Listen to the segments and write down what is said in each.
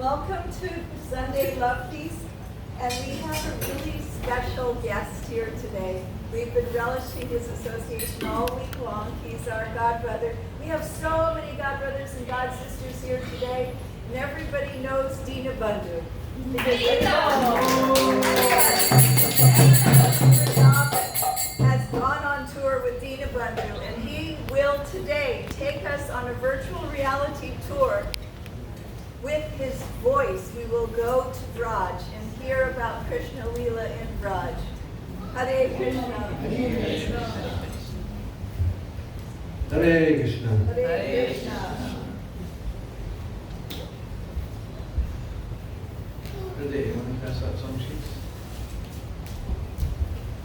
Welcome to Sunday Love Feast, and we have a really special guest here today. We've been relishing his association all week long. He's our godbrother. We have so many godbrothers and godsisters here today, and everybody knows Deena Bandhu. Has gone on tour with Deena Bandhu, and he will today take us on a virtual reality tour. With his voice, we will go to Braj and hear about Krishna Leela in Braj. Hare Krishna. Hare Krishna. Hare Krishna. Hare Krishna. Today, you want to pass out some sheets?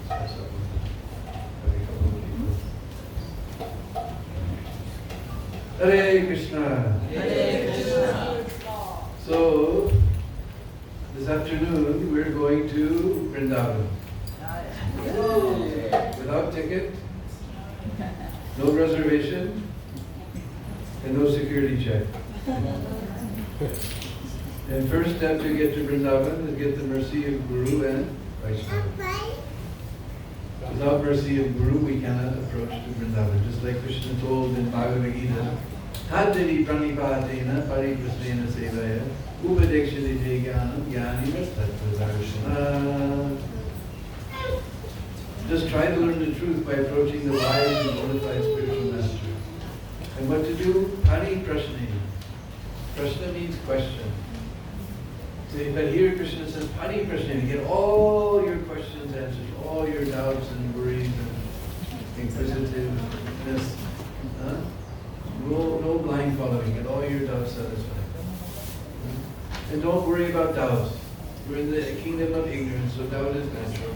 Pass out one. Hare Krishna. Hare Krishna. So, this afternoon we're going to Vrindavan. Without ticket, no reservation, and no security check. And first step to get to Vrindavan is get the mercy of Guru and Vaishnava. Without mercy of Guru, we cannot approach to Vrindavan. Just like Krishna told in Bhagavad Gita, Hadiri pranipadena pariprasnena sevaya upadekshati jnanam jnanimas tattvadarshana. Just try to learn the truth by approaching the wise and bona fide spiritual master. And what to do? Pariprasnena. Prashna means question. So, but here Krishna says pariprasnena. Get all your questions answered, all your doubts and worries and inquisitiveness. No blind following, get all your doubts satisfied. And don't worry about doubts. We're in the kingdom of ignorance, so doubt is natural.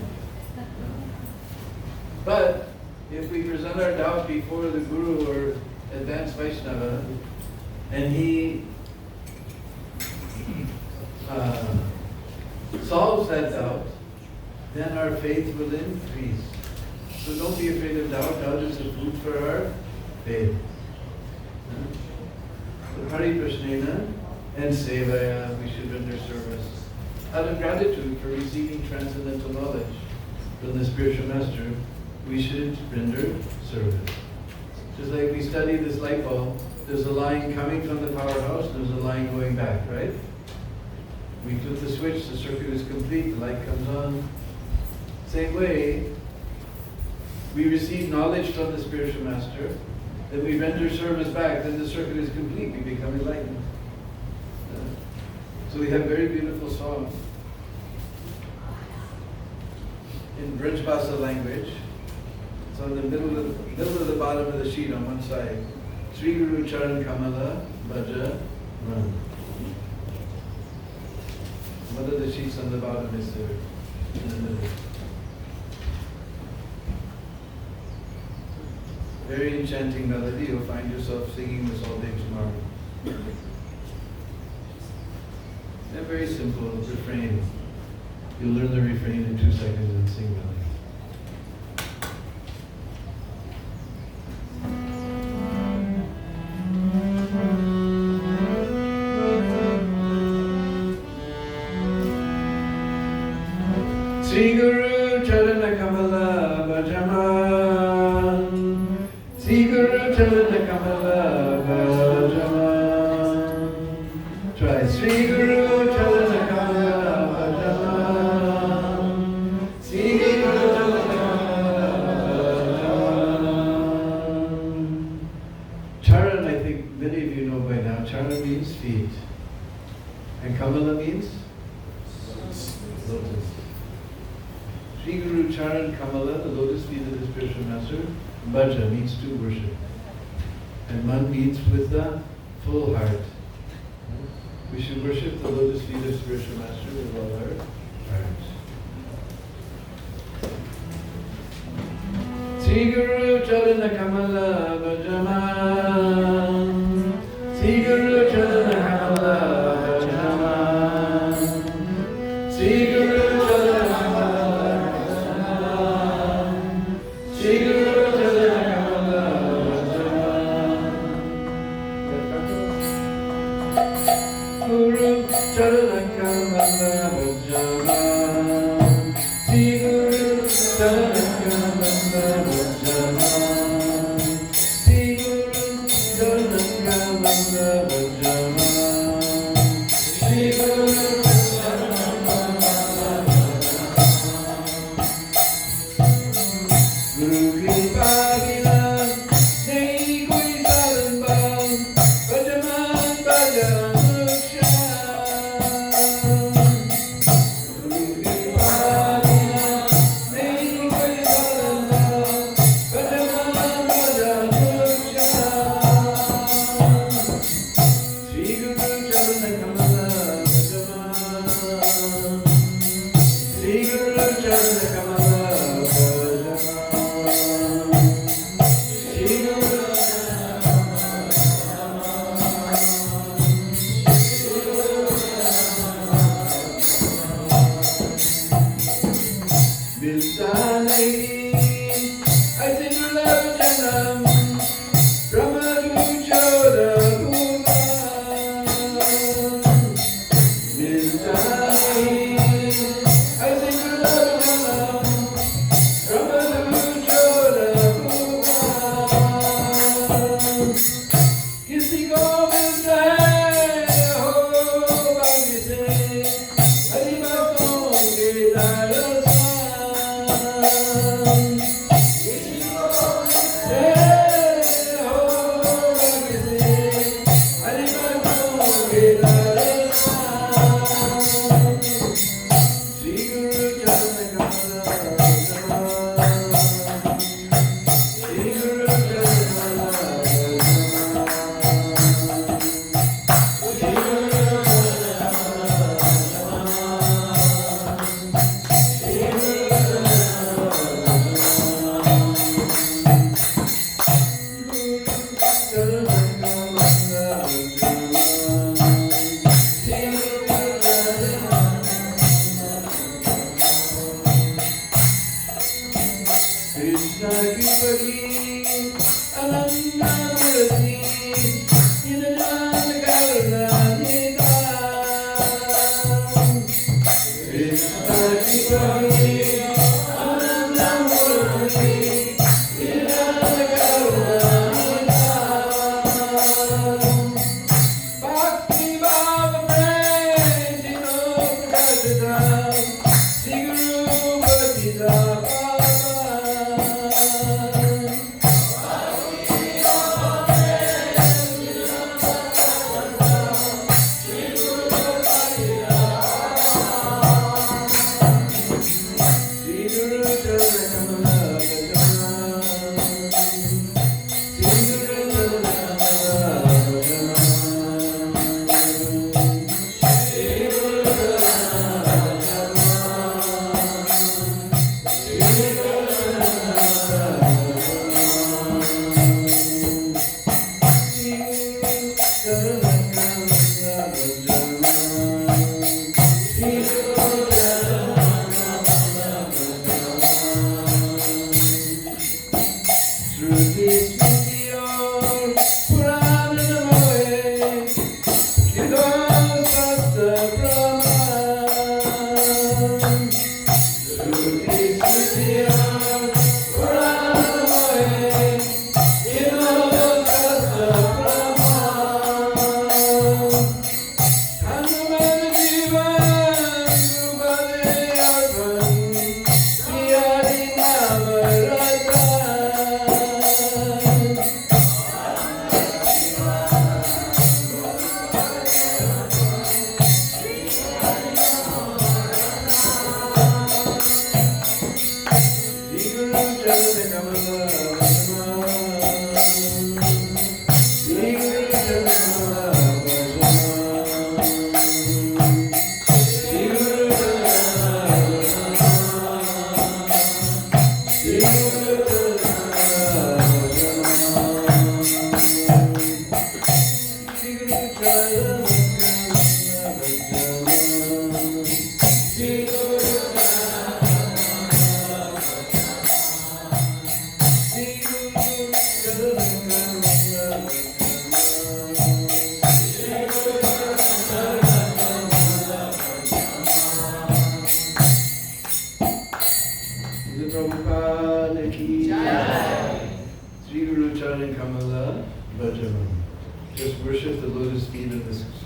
But if we present our doubt before the Guru or advanced Vaishnava, and he solves that doubt, then our faith will increase. So don't be afraid of doubt. Doubt is the food for our faith. So Pariprasnena and Sevaya, we should render service. Out of gratitude for receiving transcendental knowledge from the spiritual master, we should render service. Just like we study this light bulb, there's a line coming from the powerhouse, and there's a line going back, right? We flip the switch, the circuit is complete, the light comes on. Same way, we receive knowledge from the spiritual master, then we render service back, then the circuit is complete, we become enlightened. So we have very beautiful songs. In Brajbhasa language, it's on the middle of the bottom of the sheet on one side. Sri Guru Charan Kamala Bhaja Ram. One of the sheets on the bottom is there, in the middle. Very enchanting melody. You'll find yourself singing this all day tomorrow. A very simple refrain. You'll learn the refrain in 2 seconds and sing melody. Sri Guru Charana Kamala Bhajaman. Sri Guru Charana Kamala Bhajaman. Try Sri Guru Charana Kamala Bhajaman. Sri Guru Charana Kamala Bhajaman. Charan, I think many of you know by now. Charan means feet. And Kamala means lotus. Sri Guru Charan Kamala, the lotus feet of the spiritual master. Bhaja means to worship. And man means with the full heart. We should worship the lotus feet of spiritual master with all our hearts. Sri Guru Charana Kamala Bhajaman. Sri Guru Charana Kamala Bhajaman. Sri Guru Charana Kamala Bhajaman. Sri Guru Charana Kamala Bhajaman. Guru Guru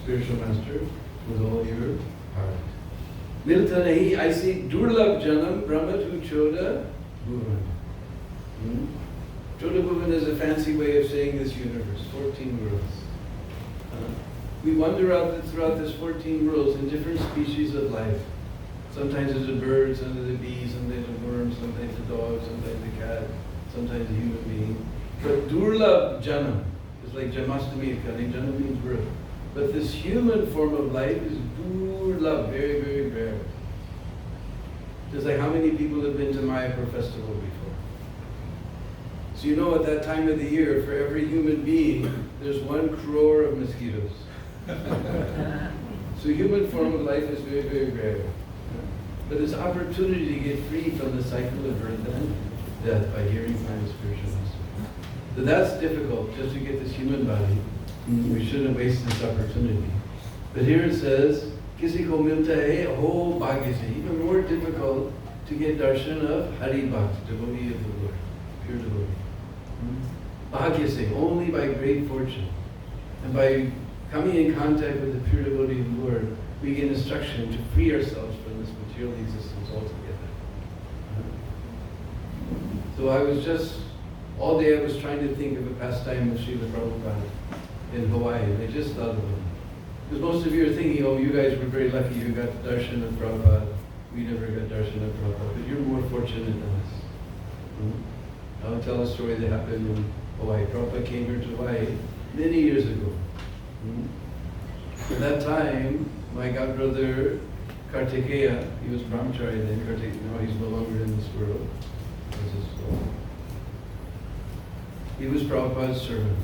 spiritual master with all your heart. Milta nahi aisi durlabh janam brahmatu choda bhuvan. Choda bhuvan is a fancy way of saying this universe, 14 worlds. We wander out throughout this 14 worlds in different species of life. Sometimes it's a bird, sometimes a bee, sometimes a worm, sometimes a dog, sometimes a cat, sometimes a human being. But durlabh janam is like Janmashtami, janam means birth. But this human form of life is durlabh, very, very rare. Just like how many people have been to Mayapur festival before? So you know at that time of the year, for every human being, there's 1 crore of mosquitoes. So human form of life is very, very rare. But this opportunity to get free from the cycle of birth and death by hearing from the spiritual master. So that's difficult, just to get this human body. We shouldn't waste this opportunity. But here it says, Kisi ko milta hai ho bhagya se. Even more difficult to get darshan of Hari Bhakt, devotee of the Lord, pure devotee. Bhagya se, only by great fortune. And by coming in contact with the pure devotee of the Lord, we get instruction to free ourselves from this material existence altogether. So I was just, all day I was trying to think of a pastime of Srila Prabhupada in Hawaii, and I just thought of him. Because most of you are thinking, oh, you guys were very lucky, you got darshan of Prabhupada. We never got darshan of Prabhupada, but you're more fortunate than us. I'll tell a story that happened in Hawaii. Prabhupada came here to Hawaii many years ago. At that time, my godbrother Kartikeya, he was brahmachari then, now he's no longer in this world. He was Prabhupada's servant.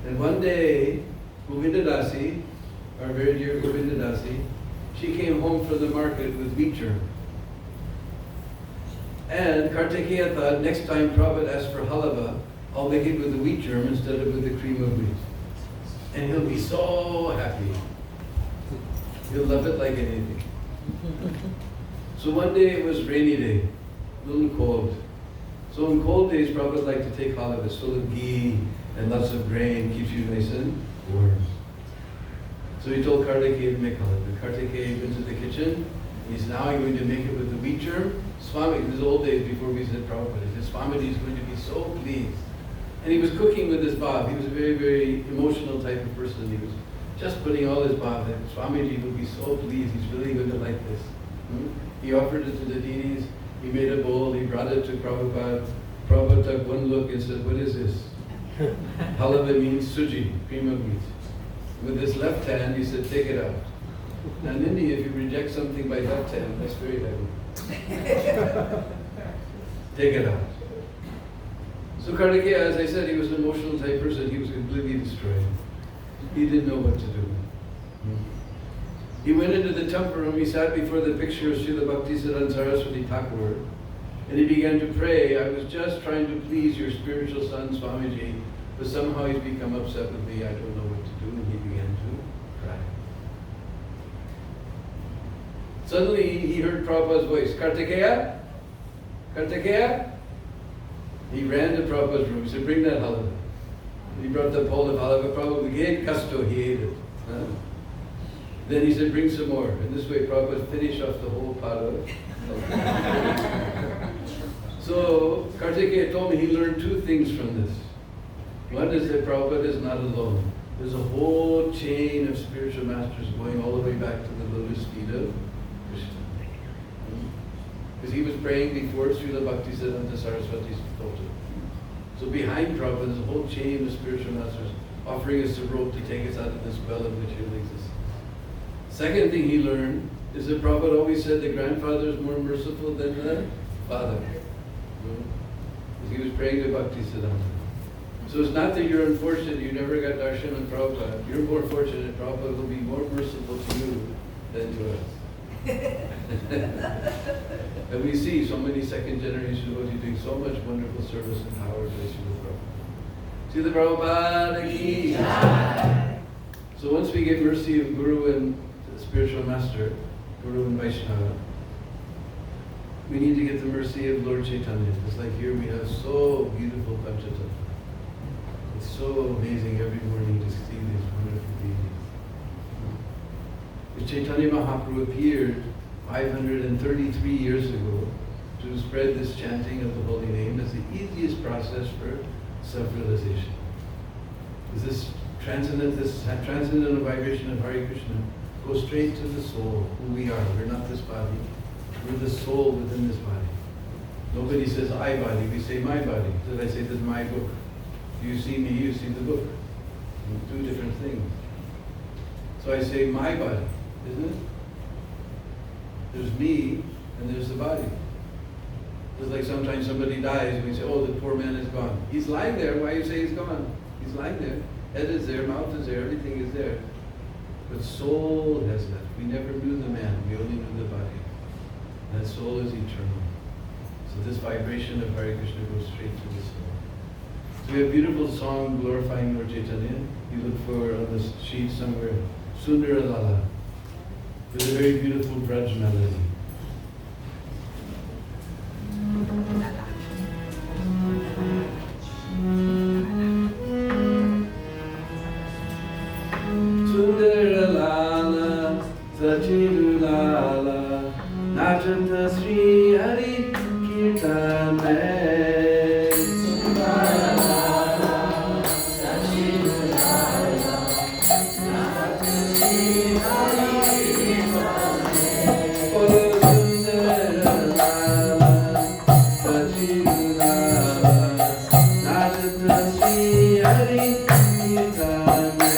And one day, Govinda Dasi, our very dear Govinda Dasi, she came home from the market with wheat germ. And Kartikeya thought, next time Prabhupada asks for halava, I'll make it with the wheat germ instead of with the cream of wheat. And he'll be so happy. He'll love it like anything. So one day it was rainy day, a little cold. So in cold days, Prabhupada liked to take halava. It's full of ghee and lots of grain, keeps you nice and warm. So he told Kartikeya to make halava. Kartikeya went to the kitchen. He said, now I'm going to make it with the wheat germ. Swami, this is old days before we said Prabhupada. He said, Swami is going to be so pleased. And he was cooking with his bhav. He was a very, very emotional type of person. He was just putting all his bhav in. Swamiji will be so pleased. He's really going to like this. He offered it to the deities. He made a bowl. He brought it to Prabhupada. Prabhupada took one look and said, what is this? Halava means suji, cream of wheat. With his left hand, he said, take it out. Now in India, if you reject something by left hand, that's very heavy. Take it out. So Kartikeya, as I said, he was an emotional type person. He was completely destroyed. He didn't know what to do. He went into the temple room. He sat before the picture of Srila Bhaktisiddhanta Saraswati Thakur, and he began to pray. I was just trying to please your spiritual son, Swamiji, but somehow he's become upset with me. I don't know what to do. And he began to cry. Suddenly, he heard Prabhupada's voice, Kartikeya? Kartikeya? He ran to Prabhupada's room. He said, bring that halava. He brought the bowl of halava. Prabhupada gave gusto, he ate it. Then he said, bring some more. And this way Prabhupada finished off the whole pot of halava. So Kartikeya told me he learned 2 things from this. One is that Prabhupada is not alone. There's a whole chain of spiritual masters going all the way back to the lotus feet of Krishna. Because he was praying before Srila Bhaktisiddhanta Saraswati's daughter. So behind Prabhupada, there's a whole chain of spiritual masters offering us the rope to take us out of this well of material existence. Second thing he learned is that Prabhupada always said the grandfather is more merciful than the father. Because he was praying to Bhaktisiddhanta. So it's not that you're unfortunate, you never got darshan of Prabhupada. You're more fortunate, Prabhupada will be more merciful to you than to us. And we see so many second generation devotees doing so much wonderful service and power to Srila Prabhupada. Srila Prabhupada ki jai. So once we get mercy of Guru and spiritual master, Guru and Vaishnava, we need to get the mercy of Lord Chaitanya. It's like here we have so beautiful Panchatattva. It's so amazing every morning to see these wonderful beings. The Chaitanya Mahaprabhu appeared 533 years ago to spread this chanting of the holy name as the easiest process for self-realization. Is this transcendental vibration of Hare Krishna goes straight to the soul, who we are. We're not this body. We're the soul within this body. Nobody says I body, we say my body. So I say this is my book. You see me, you see the book. Two different things. So I say my body, isn't it? There's me and there's the body. Just like sometimes somebody dies and we say, oh, the poor man is gone. He's lying there. Why you say he's gone? He's lying there. Head is there, mouth is there, everything is there. But soul has left. We never knew the man, we only knew the body. That soul is eternal. So this vibration of Hare Krishna goes straight to the soul. So we have a beautiful song glorifying Lord Chaitanya. You look for on the sheet somewhere, Sundara Lala, with a very beautiful Braj melody. Sundara Lala, Sachidu Lala, Nachanta Sri Hari Kirtan Mein. Sundara Lala, Sachidu Lala, Nachanta Sri Hari Kirtan Mein. Oh, Sundara Lala, Sachidu Lala, Nachanta Sri Hari Kirtan Mein.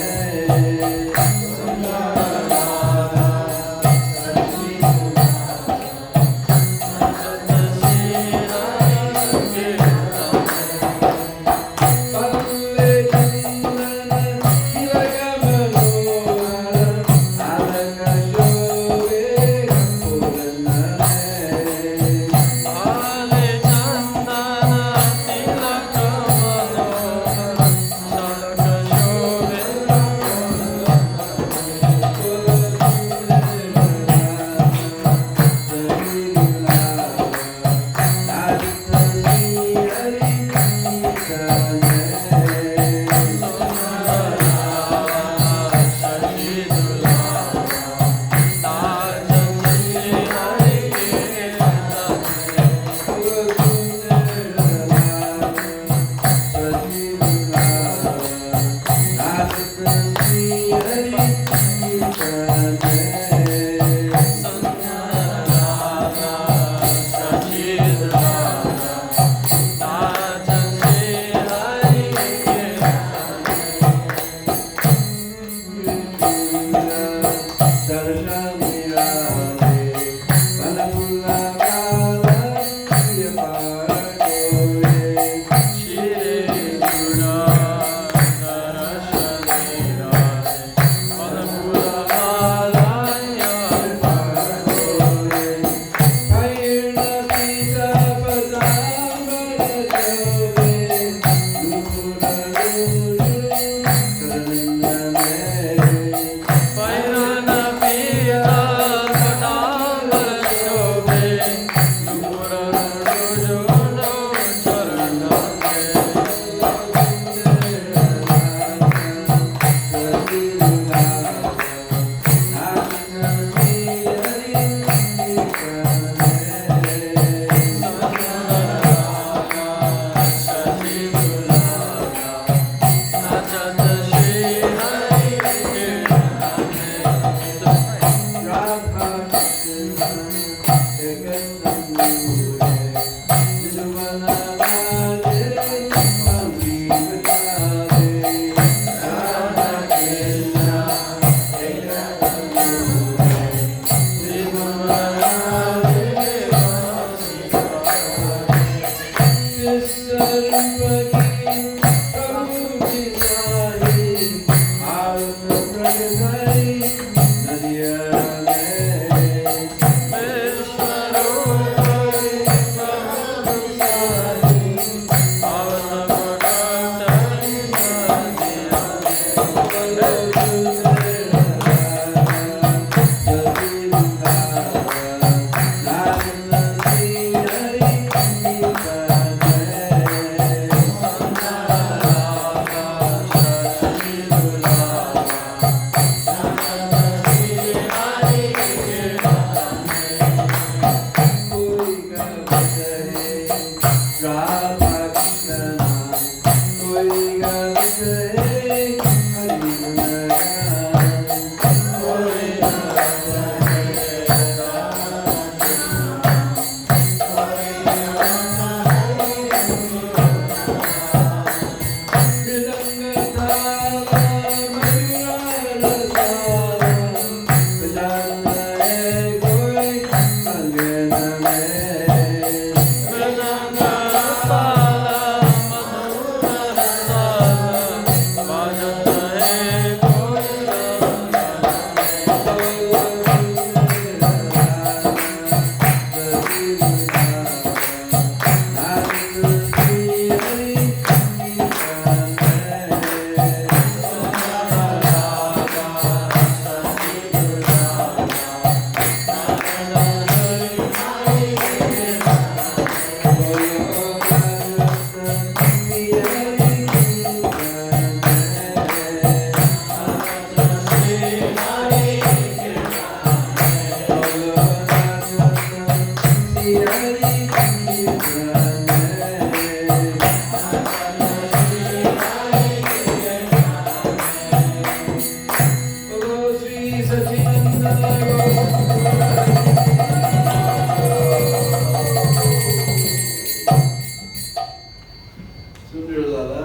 Sundaralala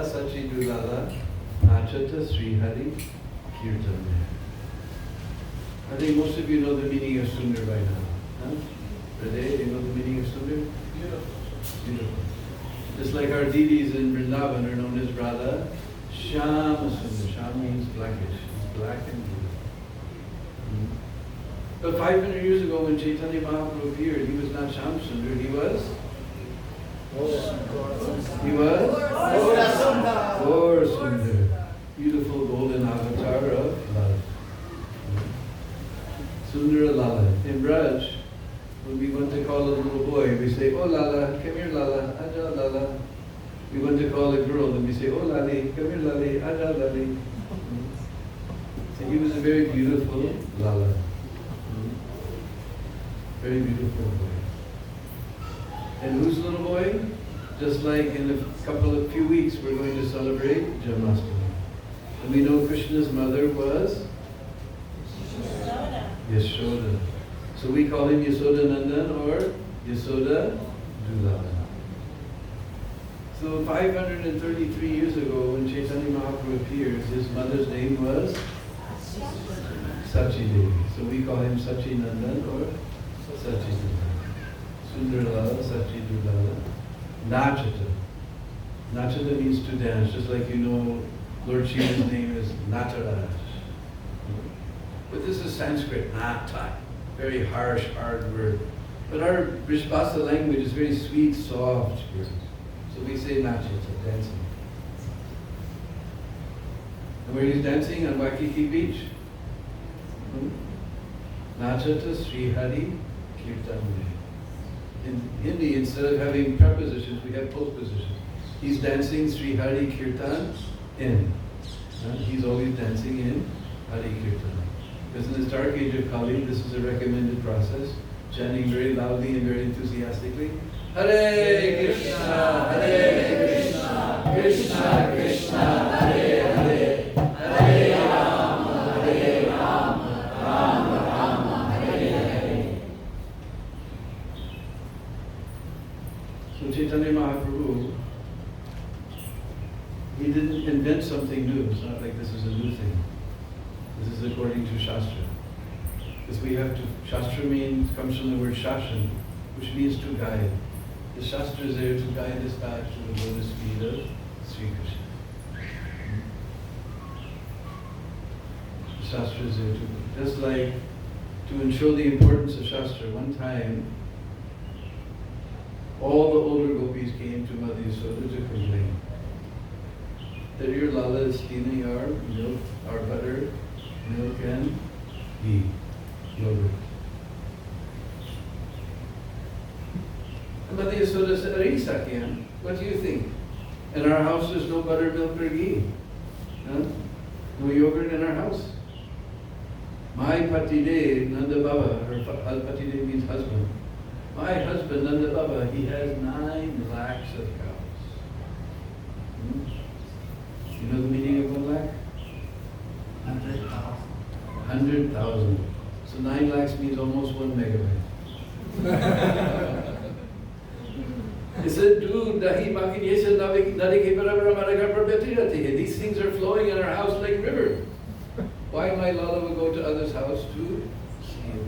Sachidulala Nachata Sri Hari Kirtan. I think most of you know the meaning of Sundar by now. Huh? Today, you know the meaning of Sundar? Beautiful. Just like our deities in Vrindavan are known as Radha, Shyama Sundar. Shyam means blackish. Black and blue. But 500 years ago when Chaitanya Mahaprabhu appeared, he was not Shyam Sundar, he was? He was? Gaur Sundar. Beautiful golden avatar of love. Sundara Lala. In Braj, when we want to call a little boy, we say, "Oh Lala, come here Lala, Aja Lala." We want to call a girl, and we say, "Oh Lali, come here Lali, Aja Lali." So he was a very beautiful Lala. Very beautiful boy. And whose little boy? Just like in a few weeks, we're going to celebrate Janmashtami. And we know Krishna's mother was Yashoda. So we call him Yasoda Nandan or Yasoda Dulala. So 533 years ago when Chaitanya Mahaprabhu appeared, his mother's name was Sachi Devi. So we call him Sachi Nandan or Sachi Dulala. Sundaralala, Sachi Dulala. Nachata. Nachata means to dance, just like you know Lord Shiva's name is Nataraj. But this is Sanskrit, nata. Very harsh, hard word. But our Vrishbasa language is very sweet, soft word. So we say nachata, dancing. And where he's dancing on Waikiki Beach? Nachata Sri Hari Kirtan. In Hindi, instead of having prepositions, we have postpositions. He's dancing Sri Hari Kirtan in. He's always dancing in Hari Kirtan. Because in this dark age of Kali, this is a recommended process. Chanting very loudly and very enthusiastically. Hare Krishna, Hare Krishna, Krishna Krishna, Hare Hare, Hare Rama, Hare Rama, Rama Rama, Hare Hare. So Chaitanya Mahaprabhu, he didn't invent something new. It's not like this is a new thing. This is according to Shastra. Because we have to, Shastra comes from the word Shashan, which means to guide. The Shastra is there to guide us back to the lotus feet of Sri Krishna. The Shastra is there to, just like to ensure the importance of Shastra. One time, all the older gopis came to Mother Yasoda to complain that your Lala is stealing our milk, our butter, milk and ghee, yogurt. And Mother Yasoda said, Ari Sakyam, what do you think? In our house there's no butter, milk or ghee. Huh? No yogurt in our house. My Patidev, Nanda Baba, her Patidev means husband. My husband, Nanda Baba, he has 9 lakhs of cows. You know the meaning of 1 lakh? 100,000. 100,000. So 9 lakhs means almost 1 megabyte. He said, dude, these things are flowing in our house like river. Why my Lala would go to others' house to steal?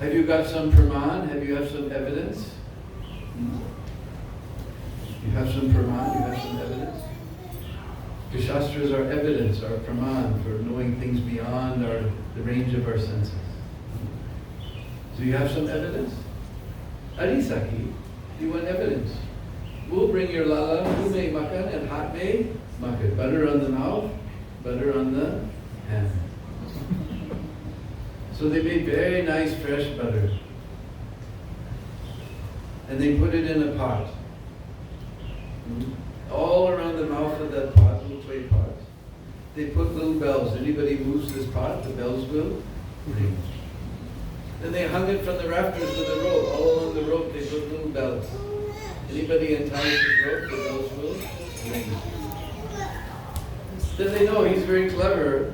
Have you got some praman? Have you have some evidence? You have some praman? You have some evidence? The Shastras are evidence, our praman, for knowing things beyond the range of our senses. So you have some evidence? Arisaki, you want evidence? We'll bring your Lala, who may makan and hot may makan. Butter on the mouth, butter on the hand. So they made very nice fresh butter. And they put it in a pot. All around the mouth of that pot, little clay pot, they put little bells. Anybody moves this pot, the bells will ring. Then they hung it from the rafters of the rope. All along the rope they put little bells. Anybody unties the rope, the bells will ring. Then they know he's very clever.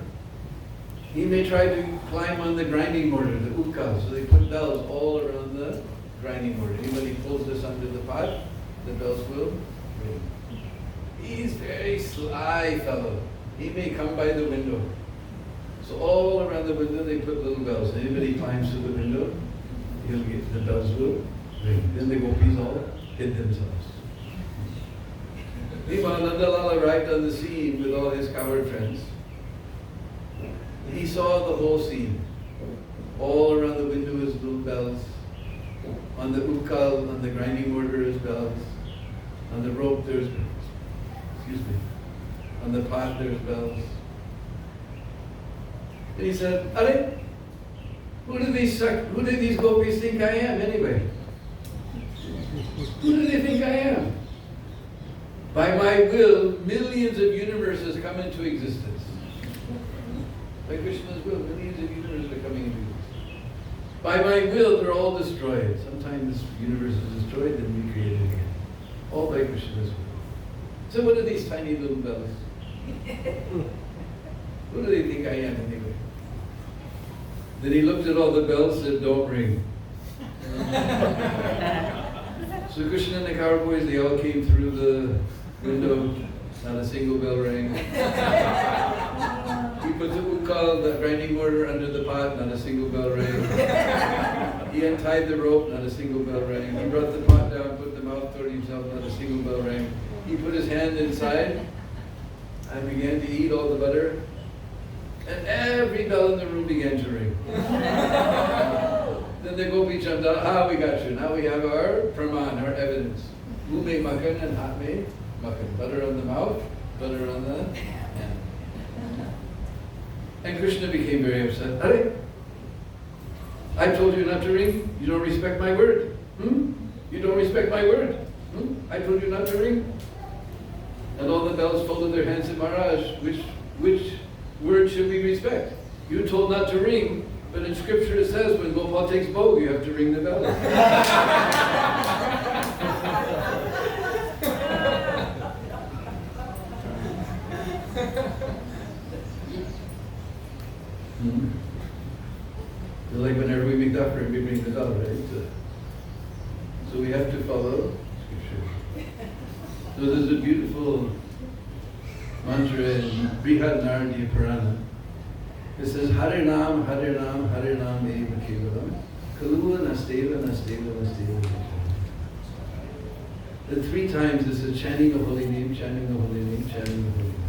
He may try to climb on the grinding mortar, the ukal. So they put bells all around the grinding mortar. Anybody pulls this under the pot, the bells will ring. He's a very sly fellow. He may come by the window. So all around the window they put little bells. Anybody climbs to the window, he'll get, the bells will ring. Then the gopis all hid themselves. Meanwhile, Nandalala arrived on the scene with all his cowherd friends. He saw the whole scene. All around the window is little bells. On the ukal, on the grinding mortar is bells. On the rope there's bells. Excuse me. On the pot there's bells. And he said, Are, who do these gopis think I am anyway? Who do they think I am? By my will, millions of universes come into existence. By Krishna's will, millions of universes are coming into existence. By my will, they're all destroyed. Sometimes this universe is destroyed and recreated again. All by Krishna's will. So what are these tiny little bells? Who do they think I am anyway? Then he looked at all the bells and said, don't ring. So Krishna and the cowboys, they all came through the window, not a single bell rang. He put the ukal, the grinding mortar, under the pot, not a single bell rang. He untied the rope, not a single bell rang. He brought the pot down, put the mouth toward himself, not a single bell rang. He put his hand inside and began to eat all the butter. And every bell in the room began to ring. Then the gopi jumped out, we got you. Now we have our praman, our evidence. Gu mein makan and hat mein makan. Butter on the mouth, butter on the hand. And Krishna became very upset. Are, I told you not to ring. You don't respect my word. You don't respect my word. I told you not to ring. And all the bells folded their hands and Maharaj, which word should we respect? You told not to ring, but in scripture it says when Gopal takes bow, you have to ring the bell. Like whenever we make dafra, we ring the bell, right? So we have to follow scripture. So there's a beautiful mantra in Brihad Naradiya Purana. It says, Hare Nam, Hare Nam, Hare Nam Eva Kevalam, Kalula Nasteva, Nasteva, Nasteva. The 3 times it says chanting the holy name, chanting the holy name, chanting the holy name.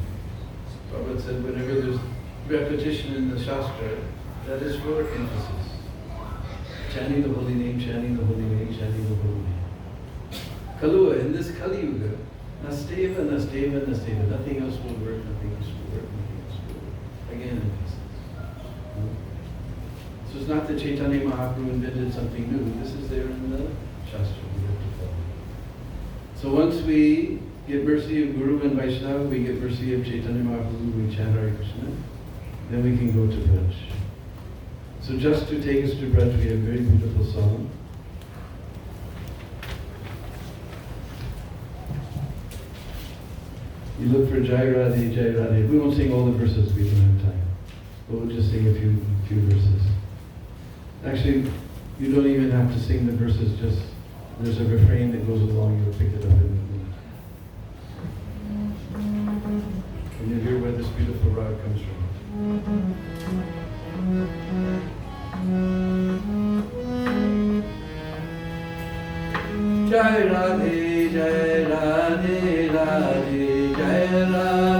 Prabhupada said whenever there's repetition in the Shastra, that is for emphasis. Chanting the holy name, chanting the holy name, chanting the holy name. Kalua, in this Kali Yuga, Nasteva, Nasteva, Nasteva. Nothing else will work, nothing else will work, nothing else will work. Again, emphasis. So it's not that Chaitanya Mahaprabhu invented something new. This is there in the Shastra. We have to follow. So once we get mercy of Guru and Vaishnava, we get mercy of Chaitanya Mahaprabhu, we chant Hare Krishna, then we can go to Braj. So just to take us to Braj, we have a very beautiful song. You look for Jai Radhe, Jai Radhe. We won't sing all the verses, we don't have time. But we'll just sing a few verses. Actually, you don't even have to sing the verses, just there's a refrain that goes along, you'll pick it up in a minute. And you'll hear where this beautiful rag comes from. Jai Radhe, Jai Radhe, Radhe, Jai Radhe.